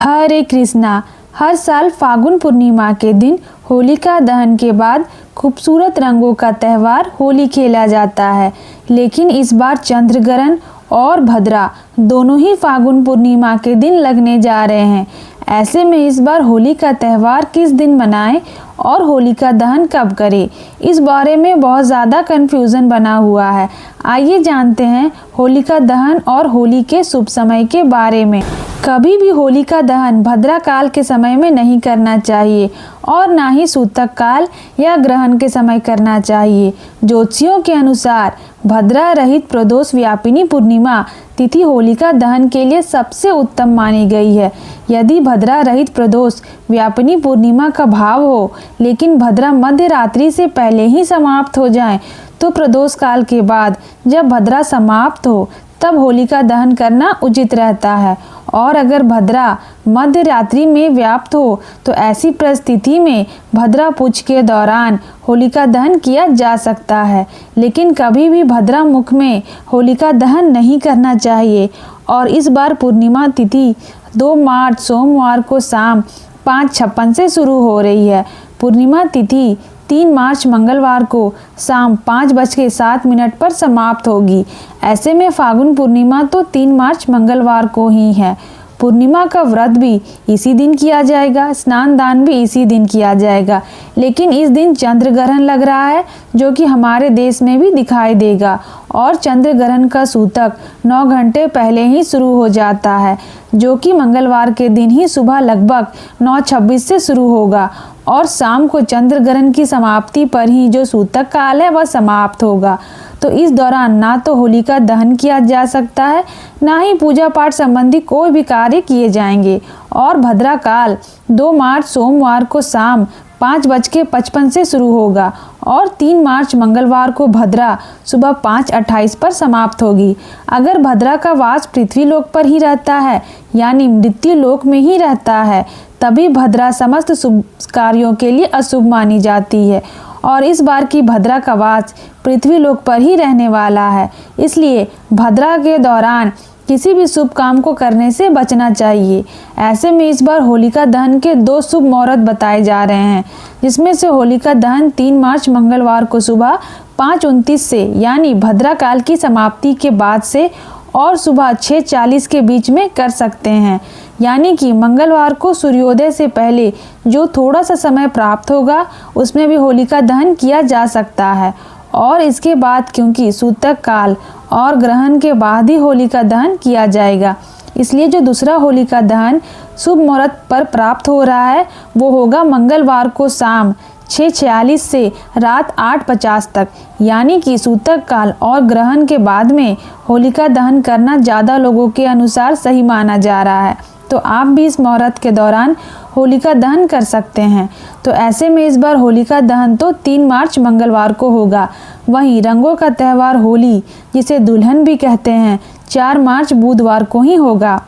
हरे कृष्णा। हर साल फागुन पूर्णिमा के दिन होलिका दहन के बाद खूबसूरत रंगों का त्यौहार होली खेला जाता है, लेकिन इस बार चंद्रग्रहण और भद्रा दोनों ही फागुन पूर्णिमा के दिन लगने जा रहे हैं। ऐसे में इस बार होली का त्यौहार किस दिन मनाएं और होलिका दहन कब करें, इस बारे में बहुत ज़्यादा कन्फ्यूज़न बना हुआ है। आइए जानते हैं होलिका दहन और होली के शुभ समय के बारे में। कभी भी होलिका दहन भद्रा काल के समय में नहीं करना चाहिए और ना ही सूतक काल या ग्रहण के समय करना चाहिए। ज्योतिषियों के अनुसार भद्रा रहित प्रदोष व्यापिनी पूर्णिमा तिथि होलिका दहन के लिए सबसे उत्तम मानी गई है। यदि भद्रा रहित प्रदोष व्यापिनी पूर्णिमा का भाव हो, लेकिन भद्रा मध्य रात्रि से पहले ही समाप्त हो जाए, तो प्रदोष काल के बाद जब भद्रा समाप्त हो तब होलिका दहन करना उचित रहता है। और अगर भद्रा मध्य रात्रि में व्याप्त हो तो ऐसी परिस्थिति में भद्रा पूज के दौरान होलिका दहन किया जा सकता है, लेकिन कभी भी भद्रा मुख में होलिका दहन नहीं करना चाहिए। और इस बार पूर्णिमा तिथि 2 मार्च सोमवार को शाम 5:56 से शुरू हो रही है। पूर्णिमा तिथि 3 मार्च मंगलवार को शाम 5:07 पर समाप्त होगी। ऐसे में फागुन पूर्णिमा तो 3 मार्च मंगलवार को ही है। पूर्णिमा का व्रत भी इसी दिन किया जाएगा, स्नान दान भी इसी दिन किया जाएगा, लेकिन इस दिन चंद्र ग्रहण लग रहा है जो कि हमारे देश में भी दिखाई देगा। और चंद्र ग्रहण का सूतक 9 घंटे पहले ही शुरू हो जाता है, जो कि मंगलवार के दिन ही सुबह लगभग 9:26 से शुरू होगा और शाम को चंद्र ग्रहण की समाप्ति पर ही जो सूतक काल है वह समाप्त होगा। तो इस दौरान ना तो होलिका दहन किया जा सकता है, ना ही पूजा पाठ संबंधी कोई भी कार्य किए जाएंगे। और भद्रा काल 2 मार्च सोमवार को शाम 5:55 से शुरू होगा और 3 मार्च मंगलवार को भद्रा सुबह 5:28 पर समाप्त होगी। अगर भद्रा का वास पृथ्वी लोक पर ही रहता है, यानी मृत्यु लोक में ही रहता है, तभी भद्रा समस्त शुभ कार्यों के लिए अशुभ मानी जाती है। और इस बार की भद्रा का वास पृथ्वी लोक पर ही रहने वाला है, इसलिए भद्रा के दौरान किसी भी शुभ काम को करने से बचना चाहिए। ऐसे में इस बार होलिका दहन के 2 शुभ मुहूर्त बताए जा रहे हैं, जिसमें से होलिका दहन 3 मार्च मंगलवार को सुबह 5:29 से, यानी भद्रा काल की समाप्ति के बाद से, और सुबह 6:40 के बीच में कर सकते हैं। यानी कि मंगलवार को सूर्योदय से पहले जो थोड़ा सा समय प्राप्त होगा उसमें भी होलिका दहन किया जा सकता है। और इसके बाद क्योंकि सूतक काल और ग्रहण के बाद ही होलिका दहन किया जाएगा, इसलिए जो दूसरा होलिका दहन शुभ मुहूर्त पर प्राप्त हो रहा है वो होगा मंगलवार को शाम 6:46 से रात 8:50 तक। यानी कि सूतक काल और ग्रहण के बाद में होलिका दहन करना ज़्यादा लोगों के अनुसार सही माना जा रहा है, तो आप भी इस मुहूर्त के दौरान होलिका दहन कर सकते हैं। तो ऐसे में इस बार होलिका दहन तो 3 मार्च मंगलवार को होगा। वहीं रंगों का त्यौहार होली, जिसे दुल्हन भी कहते हैं, 4 मार्च बुधवार को ही होगा।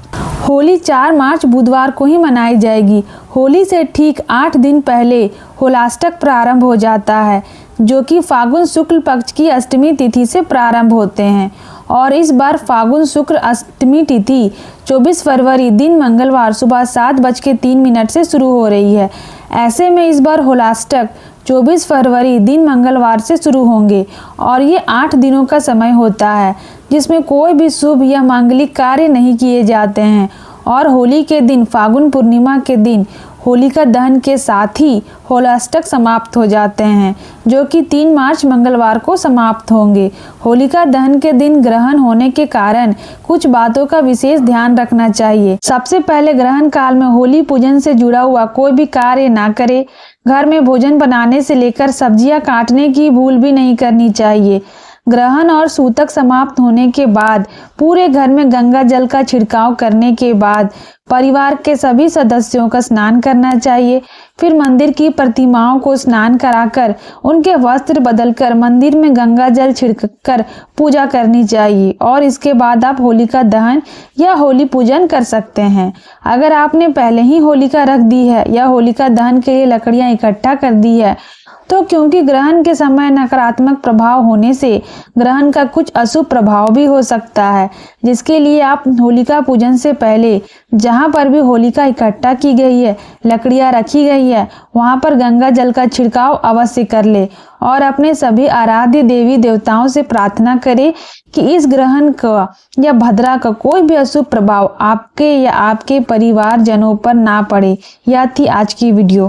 होली 4 मार्च बुधवार को ही मनाई जाएगी। होली से ठीक 8 दिन पहले होलाष्टक प्रारंभ हो जाता है, जो कि फागुन शुक्ल पक्ष की अष्टमी तिथि से प्रारंभ होते हैं। और इस बार फागुन शुक्ल अष्टमी तिथि 24 फरवरी दिन मंगलवार सुबह 7:03 से शुरू हो रही है। ऐसे में इस बार होलाष्टक 24 फरवरी दिन मंगलवार से शुरू होंगे और ये 8 दिनों का समय होता है, जिसमें कोई भी शुभ या मांगलिक कार्य नहीं किए जाते हैं। और होली के दिन, फागुन पूर्णिमा के दिन, होलिका दहन के साथ ही होलाष्टक समाप्त हो जाते हैं, जो कि 3 मार्च मंगलवार को समाप्त होंगे। होलिका दहन के दिन ग्रहण होने के कारण कुछ बातों का विशेष ध्यान रखना चाहिए। सबसे पहले ग्रहण काल में होली पूजन से जुड़ा हुआ कोई भी कार्य ना करें। घर में भोजन बनाने से लेकर सब्जियां काटने की भूल भी नहीं करनी चाहिए। ग्रहण और सूतक समाप्त होने के बाद पूरे घर में गंगा जल का छिड़काव करने के बाद परिवार के सभी सदस्यों का स्नान करना चाहिए। फिर मंदिर की प्रतिमाओं को स्नान कराकर उनके वस्त्र बदलकर मंदिर में गंगा जल छिड़ककर पूजा करनी चाहिए। और इसके बाद आप होलिका दहन या होली पूजन कर सकते हैं। अगर आपने पहले ही होलिका रख दी है या होलिका दहन के लिए लकड़ियां इकट्ठा कर दी है तो क्योंकि ग्रहण के समय नकारात्मक प्रभाव होने से ग्रहण का कुछ अशुभ प्रभाव भी हो सकता है, जिसके लिए आप होलिका पूजन से पहले जहां पर भी होलिका इकट्ठा की गई है, लकड़ियां रखी गई है, वहां पर गंगा जल का छिड़काव अवश्य कर ले और अपने सभी आराध्य देवी देवताओं से प्रार्थना करें कि इस ग्रहण का या भद्रा का कोई भी अशुभ प्रभाव आपके या आपके परिवारजनों पर ना पड़े। यह थी आज की वीडियो।